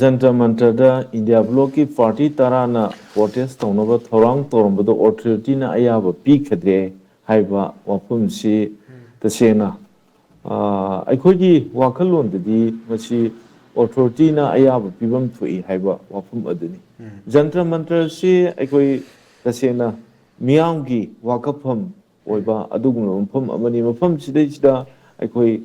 Jantar Mantarda India Bloki Party Tarana protest Tonova Thorang Torombo authority na ayaba pikade haiba wapumsi tasena aikogi wakalon di masi authority na ayaba pibam thui haiba wapum aduni Jantar Mantar si aikoi tasena miyamgi wakapam oiba adugum pam amani mapam sida aikoi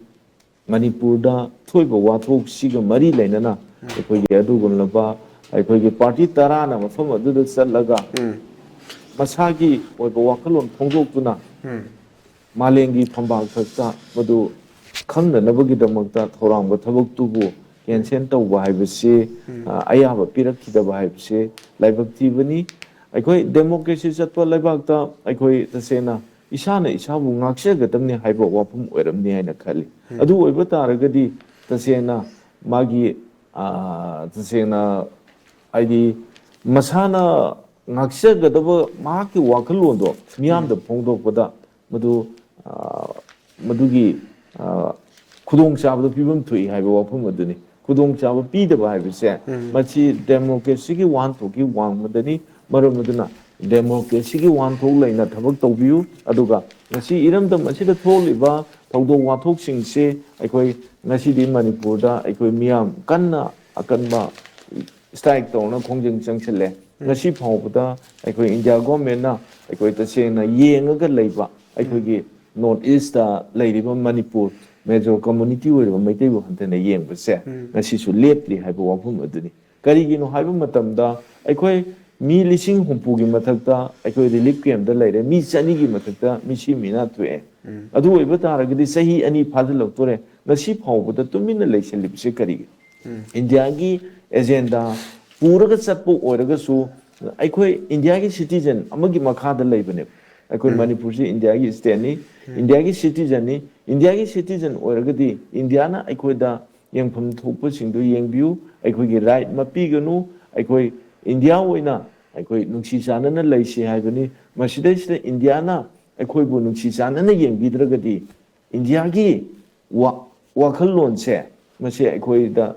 Manipurda thoiba wathok siga mari lainana ꯑꯩꯈꯣꯏꯒꯤ ꯑꯗꯨꯒꯨꯝꯂꯕ ꯑꯩꯈꯣꯏꯒꯤ party ꯇꯔꯥꯅ ꯃꯐꯝ ꯑꯗꯨꯗ ꯆꯠꯂꯒ ꯃꯁꯥꯒꯤ ꯑꯣꯏꯕ ꯋꯥꯈꯜꯂꯣꯟ ꯐꯣꯡꯗꯣꯛꯇꯨꯅ ꯃꯥꯂꯦꯝꯒꯤ ꯐꯝꯕꯥꯜ ꯊꯛꯇ ꯃꯗꯨ ꯈꯪꯅꯅꯕꯒꯤꯗꯃꯛꯇ ꯊꯧꯔꯥꯡꯕ ꯊꯕꯛꯇꯨꯕꯨ ꯀꯦꯟꯁꯦꯜ ꯇꯧꯕ ꯍꯥꯏꯕꯁꯤ ꯑꯌꯥꯕ ꯄꯤꯔꯛꯈꯤꯗꯕ ꯍꯥꯏꯕꯁꯤ ꯂꯥꯏꯕꯛ ꯊꯤꯕꯅꯤ ꯑꯩꯈꯣꯏ ꯗꯦꯃꯣꯀ꯭ꯔꯦꯁꯤ ꯆꯠꯄ ꯂꯩꯕꯥꯛꯇ ꯑꯩꯈꯣꯏ ꯇꯁꯦꯡꯅ ꯏꯁꯥꯅ ꯏꯁꯥꯕꯨ ꯉꯥꯛꯆꯒꯗꯕꯅꯤ ꯍꯥꯏꯕ ꯋꯥꯐꯝ ꯑꯣꯏꯔꯝꯅꯤ ꯍꯥꯏꯅ ꯈꯜꯂꯤ ꯑꯗꯨ ꯑꯣꯏꯕ ꯇꯥꯔꯒꯗꯤ ꯇꯁꯦꯡꯅ ꯃꯥꯒꯤ तसेंना आइदी मसाना ngaksegadaba mahaki wakhalondo miyamda phongdokpada madugi khudong chabda pibam thui haiba wafam aduni khudong chaba pidaba haibase machi democracy gi wan thoki wangmadani maram aduna democracy gi wan thok laina thabak tawbiu aduga ngasi iramdam asida tholiba thawdok wathok singse aikoi ngasi di manipur da aikoi miyam kanna akanba strike tawna khongjeng changchale ngasi phawbda aikoi india government na aikoi tasena yengaga leiba aikoi north east da leiriba manipur major community oiriba maitai bu hantena yengbase ngasi su lepli haiba wafum aduni karigino haiba matamda aikoi mi lising humpu gi mathakta aikoi relief camp da leire mi chani gi mathakta mi si mina tue adu oiba taragadi sahi ani phadalok tore ngasi phawbda tumina leiselibse karigi india gi agenda puraga chatpu oiraga su aikoi india gi citizen amagi makhada leibane aikoi manipur si india gi state ni india gi citizen oiragadi india na aikoi da yengpham thokpa singdu yengbiu aikoi gi right mapiganu aikoi india oina aikoi nungsi chanana leisi haibani masidai india na aikoi bu nungsi chanana yengbidragadi india gi wakhallon se mase aikoi da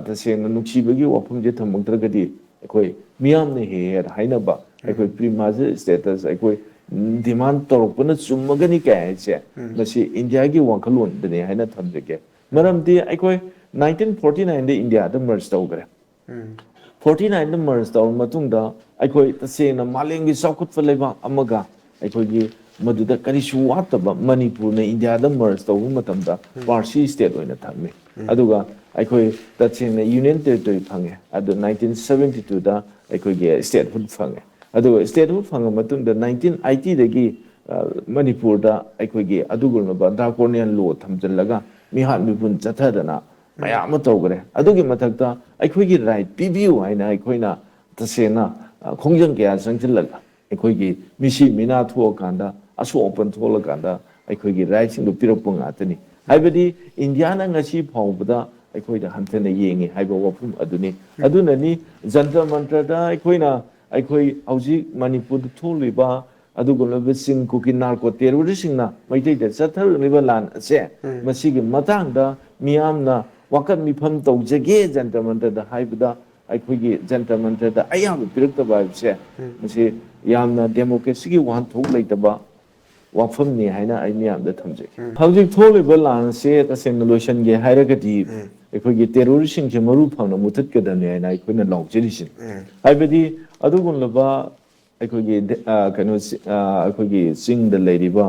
tasena nuksibagi wafamje thamangdragadi aikoi miyamne he hainaba aikoi primaze status aikoi demand torokpana chumagani kaise masi india gi wakhallon dane haina thamjege maramdi aikoi 1949 da india da merge tawgre 49 da merge taw matungda aikoi tasena malengi saukutfa leba amaga aikoi gi maduda karisu wataba manipur na india da merge taw matamda parsi state oina thammi aduga aikoi tasena union territory phange adu 1972 da aikoi gi statehood phange adu statehood phanga matungda 1980 dagi manipur da aikoi gi adugulma draconian law thamjallaga mihat mipun chathadana mayam tawgre adugi mathakta aikoi gi right pibiu haina aikoina tasena khongjang kya changchillaga aikoi gi misi mina thuokanda asu open tholakanda aikoi gi right sing pirakpa ngatani haibadi india na ngasi phawbda aikoi da hantena yengi haiba wafum aduni adunani jantar mantar da aikoina aikoi hauji manipur tholiba adugulaba sing kuki narco terrorist singna maitai da chatharniba lan ase masigi matangda miyamna wakat mifam tawjage jantar mantar da haibda aikoi gi jantar mantar da ayam pirakta baibse masi yamna democracy gi wan thok leitaba wafam ni haina ai miyam da thamje hauji tholiba lan se taseng solution ge hairagati aikoi gi terrorist sing je maru phangna mutat kadane haina aikoi na laujerisin haibadi adugunlaba aikoi gi kano aikoi gi sing da leiriba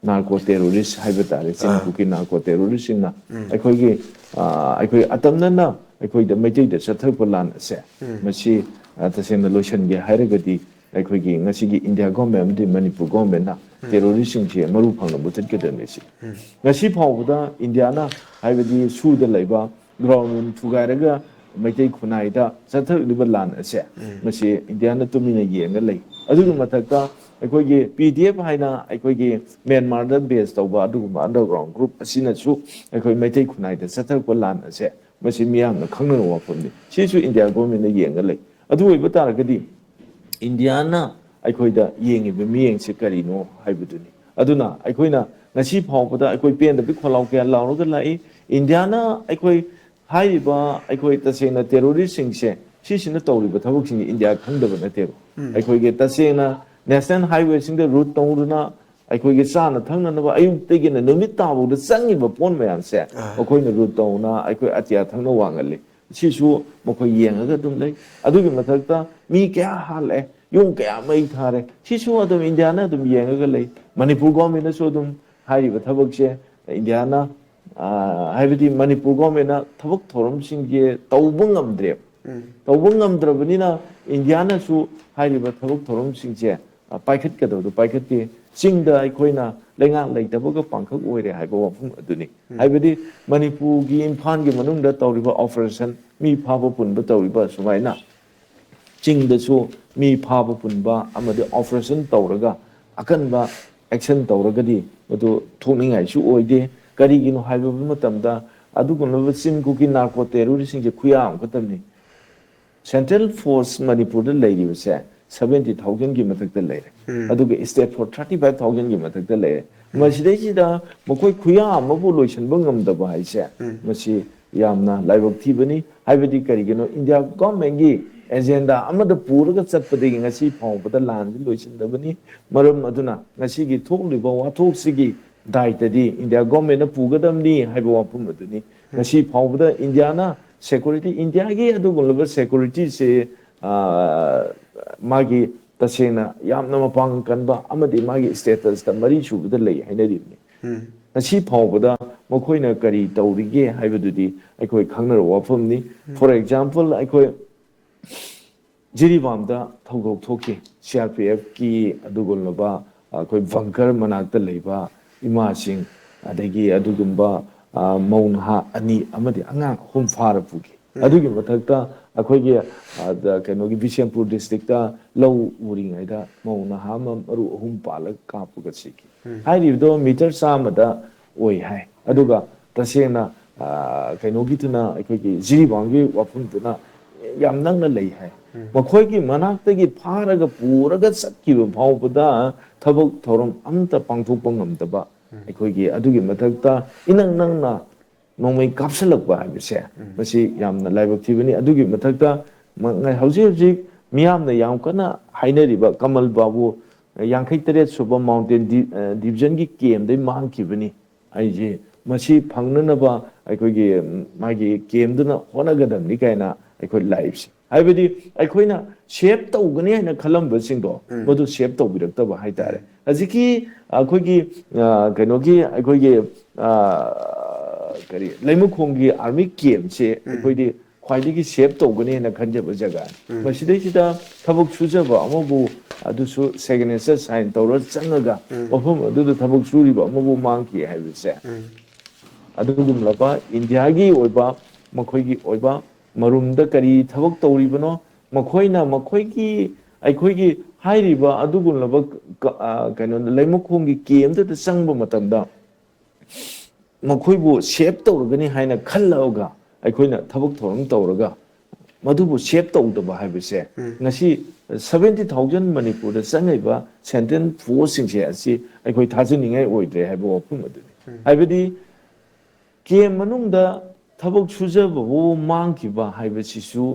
narco terrorist haiba tare sing kuki narco terrorist singna aikoi gi aikoi atamna na aikoi da maitai da chathar plan ase masi taseng solution ge hairagati aikoi gi ngasi gi india government di manipur government na terrorist sing je maru phangna mutat kadane si ngasi phawda india na haibadi su da leiba ground thugairaga maitai khunai da chathar liba lan ase masi india na tumina yenga lei adugu mathakta aikoi gi pdf haina aikoi gi myanmar da base tawba adugu underground group asina su aikoi maitai khunai da chathar ko lan ase masi miyam na khangna wafamni sisu india government na yenga lei adu oiba taragadi india na aikoi da yengi be miyeng se karino haibuduni aduna aikoi na ngasi phawbada aikoi pen da bi kholau kya lauraga lai india na aikoi ꯍꯥꯏꯔꯤꯕ ꯑꯩꯈꯣꯏ ꯇꯁꯦꯡꯅ ꯇꯦꯔꯣꯔꯤꯁꯁꯤꯡꯁꯦ ꯁꯤꯁꯤꯅ ꯇꯧꯔꯤꯕ ꯊꯕꯛꯁꯤꯡꯁꯦ India ꯈꯪꯗꯕ ꯅꯠꯇꯦꯕ ꯑꯩꯈꯣꯏꯒꯤ ꯇꯁꯦꯡꯅ national ꯍꯥꯏꯋꯦꯁꯤꯡꯗ root ꯇꯧꯗꯨꯅ ꯑꯩꯈꯣꯏꯒꯤ ꯆꯥꯅ ꯊꯛꯅꯅꯕ ꯑꯌꯨꯛꯇꯒꯤꯅ ꯅꯨꯃꯤꯠ ꯇꯥꯕꯧꯗ ꯆꯪꯉꯤꯕ ꯄꯣꯠ ꯃꯌꯥꯝꯁꯦ ꯃꯈꯣꯏꯅ ꯔꯨꯠ ꯇꯧꯅ ꯑꯩꯈꯣꯏ ꯑꯇꯤꯌꯥ ꯊꯪꯅ ꯋꯥꯡꯍꯜꯂꯤ ꯁꯤꯁꯨ ꯃꯈꯣꯏ ꯌꯦꯡꯉꯒ ꯑꯗꯨꯝ ꯂꯩ ꯑꯗꯨꯒꯤ ꯃꯊꯛꯇ ꯃꯤ ꯀꯌꯥ ꯍꯥꯠꯂꯦ ꯌꯨꯝ ꯀꯌꯥ ꯃꯩ ꯊꯥꯔꯦ ꯁꯤꯁꯨ ꯑꯗꯨꯝ ꯏꯟꯗꯤꯌꯥꯅ ꯑꯗꯨꯝ ꯌꯦꯡꯉꯒ ꯂꯩ ꯃꯅꯤꯄꯨꯔ ꯒꯣꯔꯃꯦꯟꯅꯁꯨ ꯑꯗꯨꯝ ꯍꯥꯏꯔꯤꯕ ꯊꯕꯛꯁꯦ ꯏꯟꯗꯤꯌꯥꯅ ꯍꯥꯏꯕꯗꯤ ꯃꯅꯤꯄꯨꯔ ꯒꯣꯔꯃꯦꯟꯅ ꯊꯕꯛ ꯊꯧꯔꯝꯁꯤꯡꯁꯦ ꯇꯧꯕ ꯉꯝꯗ꯭ꯔꯦꯕ ꯇꯧꯕ ꯉꯝꯗ꯭ꯔꯕꯅꯤꯅ ꯏꯟꯗꯤꯌꯥꯅꯁꯨ ꯍꯥꯏꯔꯤꯕ ꯊꯕꯛ ꯊꯧꯔꯝꯁꯤꯡꯁꯦ ꯄꯥꯏꯈꯠꯀꯗꯕꯗꯣ ꯄꯥꯏꯈꯠꯇꯦ ꯆꯤꯡꯗ ꯑꯩꯈꯣꯏꯅ ꯂꯩꯉꯥꯛ ꯂꯩꯇꯕꯒ ꯄꯥꯡꯈꯛ ꯑꯣꯏꯔꯦ ꯍꯥꯏꯕ ꯋꯥꯐꯝ ꯑꯗꯨꯅꯤ ꯍꯥꯏꯕꯗꯤ ꯃꯅꯤꯄꯨꯔꯒꯤ ꯏꯝꯐꯥꯜꯒꯤ ꯃꯅꯨꯡꯗ ꯇꯧꯔꯤꯕ ꯑꯣꯄꯔꯦꯁꯟ ꯃꯤ ꯐꯥꯕ ꯄꯨꯟꯕ ꯇꯧꯔꯤꯕ ꯁꯨꯃꯥꯏꯅ ꯆꯤꯡꯗꯁꯨ ꯃꯤ ꯐꯥꯕ ꯄꯨꯟꯕ ꯑꯃꯗꯤ ꯑꯣꯄꯔꯦꯁꯟ ꯇꯧꯔꯒ ꯑꯀꯟꯕ ꯑꯦꯛꯁꯟ ꯇꯧꯔꯒꯗꯤ ꯃꯗꯨ ꯊꯣꯛꯅꯤꯡꯉꯥꯏꯁꯨ ꯑꯣꯏꯗꯦ ꯀꯔꯤꯒꯤꯅꯣ ꯍꯥꯏꯕ ꯃꯇꯝꯗ ꯑꯗꯨꯒꯨꯝꯂꯕ ꯆꯤꯡꯒꯤ ꯅꯥꯔꯀꯣ ꯇꯦꯔꯣꯔꯤꯁꯁꯤꯡꯁꯦ ꯈꯨꯌꯥ ꯑꯃꯈꯛꯇꯅꯤ ꯁꯦꯟꯇ꯭ꯔꯦꯜ ꯐꯣꯔꯁ ꯃꯅꯤꯄꯨꯔꯗ ꯂꯩꯔꯤꯕꯁꯦ 70,000ꯒꯤ ꯃꯊꯛꯇ ꯂꯩꯔꯦ ꯑꯗꯨꯒ ꯁ꯭ꯇꯦꯠ ꯐꯣꯔ 35,000ꯒꯤ ꯃꯊꯛꯇ ꯂꯩꯔꯦ ꯃꯁꯤꯗꯩꯁꯤꯗ ꯃꯈꯣꯏ ꯈꯨꯌꯥ ꯑꯃꯕꯨ ꯂꯣꯏꯁꯤꯟꯕ ꯉꯝꯗꯕ ꯍꯥꯏꯁꯦ ꯃꯁꯤ ꯌꯥꯝꯅ ꯂꯥꯏꯕꯛ ꯊꯤꯕꯅꯤ ꯍꯥꯏꯕꯗꯤ ꯀꯔꯤꯒꯤꯅꯣ ꯏꯟꯗꯤꯌꯥ ꯒꯣꯔꯃꯦꯟꯒꯤ ꯑꯦꯖꯦꯟꯗꯥ ꯑꯃꯗ ꯄꯨꯔꯒ ꯆꯠꯄꯗꯒꯤ ꯉꯁꯤ ꯐꯥꯎꯕꯗ ꯂꯥꯟꯁꯤ ꯂꯣꯏꯁꯤꯟꯗꯕꯅꯤ ꯃꯔꯝ ꯑꯗꯨꯅ ꯉꯁꯤꯒꯤ ꯊꯣꯛꯂꯤꯕ ꯋꯥꯊꯣꯛꯁꯤꯒꯤ ꯗꯥꯏꯇꯗꯤ ꯏꯟꯗꯤꯌꯥ ꯒꯣꯔꯃꯦꯟꯅ ꯄꯨꯒꯗꯕꯅꯤ ꯍꯥꯏꯕ ꯋꯥꯐꯝ ꯑꯗꯨꯅꯤ ꯉꯁꯤ ꯐꯥꯎꯕꯗ ꯏꯟꯗꯤꯌꯥꯅ ꯁꯦꯀꯨꯔꯤꯇꯤ ꯏꯟꯗꯤꯌꯥꯒꯤ ꯑꯗꯨꯒꯨꯝꯂꯕ ꯁꯦꯀꯨꯔꯤꯇꯤꯁꯦ ꯃꯥꯒꯤ ꯇꯁꯦꯡꯅ ꯌꯥꯝꯅ ꯃꯄꯥꯡꯒꯜ ꯀꯟꯕ ꯑꯃꯗꯤ ꯃꯥꯒꯤ ꯁ꯭ꯇꯦꯇꯁꯇ ꯃꯔꯤ ꯁꯨꯕꯗ ꯂꯩ ꯍꯥꯏꯅꯔꯤꯕꯅꯤ ꯉꯁꯤ ꯐꯥꯎꯕꯗ ꯃꯈꯣꯏꯅ ꯀꯔꯤ ꯇꯧꯔꯤꯒꯦ ꯍꯥꯏꯕꯗꯨꯗꯤ ꯑꯩꯈꯣꯏ ꯈꯪꯅꯔꯕ ꯋꯥꯐꯝꯅꯤ ꯐꯣꯔ ꯑꯦꯛꯖꯥꯝꯄꯜ ꯑꯩꯈꯣꯏ ꯖꯤꯔꯤꯕꯥꯝꯗ ꯊꯧꯗꯣꯛ ꯊꯣꯛꯈꯤ CRPFꯀꯤ ꯑꯗꯨꯒꯨꯝꯂꯕ ꯑꯩꯈꯣꯏ ꯕꯪꯀꯔ ꯃꯅꯥꯛꯇ ꯂꯩꯕ ꯏꯃꯥꯁꯤꯡ ꯑꯗꯒꯤ ꯑꯗꯨꯒꯨꯝꯕ ꯃꯧ ꯅꯍꯥ 2 ꯑꯃꯗꯤ ꯑꯉꯥꯡ 3 ꯐꯥꯔ ꯄꯨꯈꯤ ꯑꯗꯨꯒꯤ ꯃꯊꯛꯇ ꯑꯩꯈꯣꯏꯒꯤ ꯀꯩꯅꯣꯒꯤ ꯕꯤꯁꯦꯝꯄꯨꯔ ꯗꯤꯁꯇ꯭ꯔꯤꯛꯇ ꯂꯧ ꯎꯔꯤꯉꯩꯗ ꯃꯧ ꯅꯍꯥ ꯑꯃ ꯃꯔꯨ 3 ꯄꯥꯜꯂꯒ ꯀꯥꯞꯄꯒ ꯁꯤꯈꯤ ꯍꯥꯏꯔꯤꯕꯗꯣ ꯃꯤꯇꯔ 100ꯗ ꯑꯣꯏ ꯍꯥꯏ ꯑꯗꯨꯒ ꯇꯁꯦꯡꯅ ꯀꯩꯅꯣꯒꯤꯗꯨꯅ ꯑꯩꯈꯣꯏꯒꯤ ꯖꯤꯔꯤꯕꯥꯝꯒꯤ ꯋꯥꯐꯝꯗꯨꯅ ꯌꯥꯝ ꯅꯛꯅ ꯂꯩ ꯍꯥꯏ ꯃꯈꯣꯏꯒꯤ ꯃꯅꯥꯛꯇꯒꯤ ꯐꯥꯔꯒ ꯄꯨꯔꯒ ꯆꯠꯈꯤꯕ ꯐꯥꯎꯕꯗ ꯊꯕꯛ ꯊꯧꯔꯝ ꯑꯝꯇ ꯄꯥꯡꯊꯣꯛꯄ ꯉꯝꯗꯕ ꯑꯩꯈꯣꯏꯒꯤ ꯑꯗꯨꯒꯤ ꯃꯊꯛꯇ ꯏꯅꯪ ꯅꯪꯅ ꯅꯣꯡꯃꯩ ꯀꯥꯞꯁꯤꯜꯂꯛꯄ ꯍꯥꯏꯕꯁꯦ ꯃꯁꯤ ꯌꯥꯝꯅ ꯂꯥꯏꯕꯛ ꯊꯤꯕꯅꯤ ꯑꯗꯨꯒꯤ ꯃꯊꯛꯇ ꯍꯧꯖꯤꯛ ꯍꯧꯖꯤꯛ ꯃꯤꯌꯥꯝꯅ ꯌꯥꯝ ꯀꯟꯅ ꯍꯥꯏꯅꯔꯤꯕ ꯀꯃꯜ ꯕꯥꯕꯨ 58 ꯁꯨꯕ ꯃꯥꯎꯟꯇꯦꯟ ꯗꯤꯕꯤꯖꯟꯒꯤ ꯀꯦꯝꯗꯩ ꯃꯥꯡꯈꯤꯕꯅꯤ ꯑꯩꯁꯦ ꯃꯁꯤ ꯐꯪꯅꯅꯕ ꯑꯩꯈꯣꯏꯒꯤ ꯃꯥꯒꯤ ꯀꯦꯝꯗꯨꯅ ꯍꯣꯠꯅꯒꯗꯕꯅꯤ ꯀꯥꯏꯅ ꯑꯩꯈꯣꯏ ꯂꯥꯛꯏꯕꯁꯤ ꯍꯥꯏꯕꯗꯤ ꯑꯩꯈꯣꯏꯅ ꯁꯦꯞ ꯇꯧꯒꯅꯤ ꯍꯥꯏꯅ ꯈꯜꯂꯝꯕꯁꯤꯡꯗꯣ ꯃꯗꯨ ꯁꯦꯞ ꯇꯧꯕꯤꯔꯛꯇꯕ ꯍꯥꯏꯇꯥꯔꯦ ꯍꯧꯖꯤꯛꯀꯤ ꯑꯩꯈꯣꯏꯒꯤ ꯀꯩꯅꯣꯒꯤ ꯑꯩꯈꯣꯏꯒꯤ ꯀꯔꯤ ꯂꯩꯃꯈꯣꯡꯒꯤ ꯑꯥꯔꯃꯤ ꯀꯦꯝꯞꯁꯦ ꯑꯩꯈꯣꯏꯗꯤ ꯈ꯭ꯋꯥꯏꯗꯒꯤ ꯁꯦꯞ ꯇꯧꯒꯅꯤ ꯈꯟꯖꯕ ꯖꯒꯥꯅꯤ ꯃꯁꯤꯗꯩꯁꯤꯗ ꯊꯕꯛ ꯁꯨꯖꯕ ꯑꯃꯕꯨ ꯑꯗꯨꯁꯨ ꯁꯤꯒꯅꯦꯆꯔ ꯁꯥꯏꯟ ꯇꯧꯔ ꯆꯪꯉꯒ ꯃꯐꯝ ꯑꯗꯨꯗ ꯊꯕꯛ ꯁꯨꯔꯤꯕ ꯑꯃꯕꯨ ꯃꯥꯡꯈꯤ ꯍꯥꯏꯕꯁꯦ ꯑꯗꯨꯒꯨꯝꯂꯕ ꯏꯟꯗꯤꯌꯥꯒꯤ ꯑꯣꯏꯕ ꯃꯈꯣꯏꯒꯤ ꯑꯣꯏꯕ ꯃꯔꯨꯝꯗ ꯀꯔꯤ ꯊꯕꯛ ꯇꯧꯔꯤꯕꯅꯣ ꯃꯈꯣꯏꯅ ꯃꯈꯣꯏꯒꯤ ꯑꯩꯈꯣꯏꯒꯤ ꯍꯥꯏꯔꯤꯕ ꯑꯗꯨꯒꯨꯝꯂꯕ ꯀꯩꯅꯣꯗ ꯂꯩꯃꯈꯣꯡꯒꯤ ꯀꯦꯝꯗꯨꯗ ꯆꯪꯕ ꯃꯇꯝꯗ ꯃꯈꯣꯏꯕꯨ ꯁꯦꯞ ꯇꯧꯔꯒꯅꯤ ꯍꯥꯏꯅ ꯈꯜꯂꯒ ꯑꯩꯈꯣꯏꯅ ꯊꯕꯛ ꯊꯧꯔꯝ ꯇꯧꯔꯒ ꯃꯗꯨꯕꯨ ꯁꯦꯞ ꯇꯧꯗꯕ ꯍꯥꯏꯕꯁꯦ ꯉꯁꯤ 70,000 ꯃꯅꯤꯄꯨꯔꯗ ꯆꯪꯉꯤꯕ ꯁꯦꯟꯇ꯭ꯔꯦꯜ ꯐꯣꯔꯁꯁꯤꯡꯁꯦ ꯑꯁꯤ ꯑꯩꯈꯣꯏ ꯊꯥꯖꯅꯤꯡꯉꯥꯏ ꯑꯣꯏꯗ꯭ꯔꯦ ꯍꯥꯏꯕ ꯋꯥꯐꯝ ꯑꯗꯨꯅꯤ ꯍꯥꯏꯕꯗꯤ ꯀꯦꯝ ꯃꯅꯨꯡꯗ ꯊꯕꯛ ꯁꯨꯖꯕꯕꯨ ꯃꯥꯡꯈꯤꯕ ꯍꯥꯏꯕꯁꯤꯁꯨ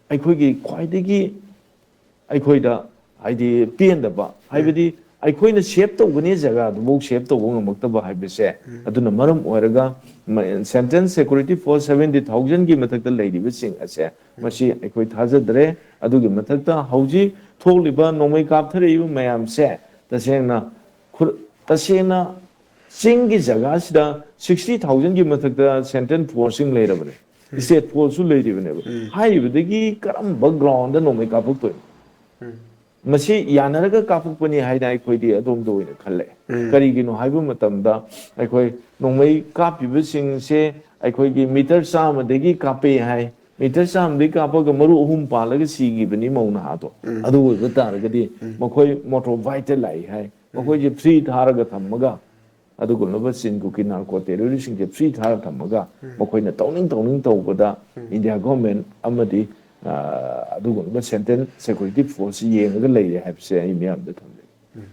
ꯑꯩꯈꯣꯏꯒꯤ ꯈ꯭ꯋꯥꯏꯗꯒꯤ ꯑꯩꯈꯣꯏꯗ ꯍꯥꯏꯗꯤ ꯄꯦꯟꯗꯕ ꯍꯥꯏꯕꯗꯤ ꯑꯩꯈꯣꯏꯅ ꯁꯦꯞ ꯇꯧꯒꯅꯤ ꯖꯒꯥꯗꯨꯐꯥꯎ ꯁꯦꯞ ꯇꯧꯕ ꯉꯝꯃꯛꯇꯕ ꯍꯥꯏꯕꯁꯦ ꯑꯗꯨꯅ ꯃꯔꯝ ꯑꯣꯏꯔꯒ ꯁꯦꯟꯇ꯭ꯔꯦꯜ ꯁꯦꯀꯨꯔꯤꯇꯤ ꯐꯣꯔꯁ 70,000ꯒꯤ ꯃꯊꯛꯇ ꯂꯩꯔꯤꯕꯁꯤꯡ ꯑꯁꯦ ꯃꯁꯤ ꯑꯩꯈꯣꯏ ꯊꯥꯖꯗ꯭ꯔꯦ ꯑꯗꯨꯒꯤ ꯃꯊꯛꯇ ꯍꯧꯖꯤꯛ ꯊꯣꯛꯂꯤꯕ ꯅꯣꯡꯃꯩ ꯀꯥꯞꯊꯔꯛꯏꯕ ꯃꯌꯥꯝꯁꯦ ꯇꯁꯦꯡꯅ ꯆꯤꯡꯒꯤ ꯖꯒꯥꯁꯤꯗ 60,000ꯒꯤ ꯃꯊꯛꯇ ꯁꯦꯟꯇ꯭ꯔꯦꯜ ꯐꯣꯔꯁꯁꯤꯡ ꯂꯩꯔꯕꯅꯦ ꯁ꯭ꯇꯦꯠ ꯐꯣꯔꯁꯁꯨ ꯂꯩꯔꯤꯕꯅꯦꯕ ꯍꯥꯏꯔꯤꯕꯗꯒꯤ ꯀꯔꯝꯕ ꯒ꯭ꯔꯥꯎꯟꯗ ꯅꯣꯡꯃꯩ ꯀꯥꯞꯄꯛꯇꯣꯏꯅꯣ ꯃꯁꯤ ꯌꯥꯅꯔꯒ ꯀꯥꯞꯄꯛꯄꯅꯤ ꯍꯥꯏꯅ ꯑꯩꯈꯣꯏꯗꯤ ꯑꯗꯣꯝꯗ ꯑꯣꯏꯅ ꯈꯜꯂꯦ ꯀꯔꯤꯒꯤꯅꯣ ꯍꯥꯏꯕ ꯃꯇꯝꯗ ꯑꯩꯈꯣꯏ ꯅꯣꯡꯃꯩ ꯀꯥꯞꯄꯤꯕꯁꯤꯡꯁꯦ ꯑꯩꯈꯣꯏꯒꯤ ꯃꯤꯇꯔ 100ꯗꯒꯤ ꯀꯥꯞꯄꯛꯑꯦ ꯍꯥꯏ ꯃꯤꯇꯔ 100ꯗꯒꯤ ꯀꯥꯞꯄꯒ ꯃꯔꯨ 3 ꯄꯥꯜꯂꯒ ꯁꯤꯈꯤꯕꯅꯤ ꯃꯧ ꯅꯍꯥꯗꯣ ꯑꯗꯨ ꯑꯣꯏꯕ ꯇꯥꯔꯒꯗꯤ ꯃꯈꯣꯏ ꯃꯣꯇꯣꯔ ꯕꯥꯏꯛꯇ ꯂꯥꯛꯏ ꯍꯥꯏ ꯃꯈꯣꯏꯁꯦ ꯐ꯭ꯔꯤ ꯊꯥꯔꯒ ꯊꯝꯃꯒ ꯑꯗꯨꯒꯨꯝꯂꯕ ꯆꯤꯟꯒꯨꯀꯤ ꯅꯥꯔꯀꯣ ꯇꯦꯔꯣꯔꯤꯁꯁꯤꯡꯁꯦ ꯐ꯭ꯔꯤ ꯊꯥꯔ ꯊꯝꯃꯒ ꯃꯈꯣꯏꯅ ꯇꯧꯅꯤꯡ ꯇꯧꯕꯗ ꯏꯟꯗꯤꯌꯥ ꯒꯣꯔꯃꯦꯟ ꯑꯃꯗꯤ ꯑꯗꯨꯒꯨꯝꯂꯕ ꯁꯦꯟꯇ꯭ꯔꯦꯜ ꯁꯦꯀꯨꯔꯤꯇꯤ ꯐꯣꯔꯁꯁꯤ ꯌꯦꯡꯉꯒ ꯂꯩꯔꯦ ꯍꯥꯏꯕꯁꯦ ꯑꯩ ꯃꯤꯌꯥꯝꯗ ꯊꯝꯖꯩ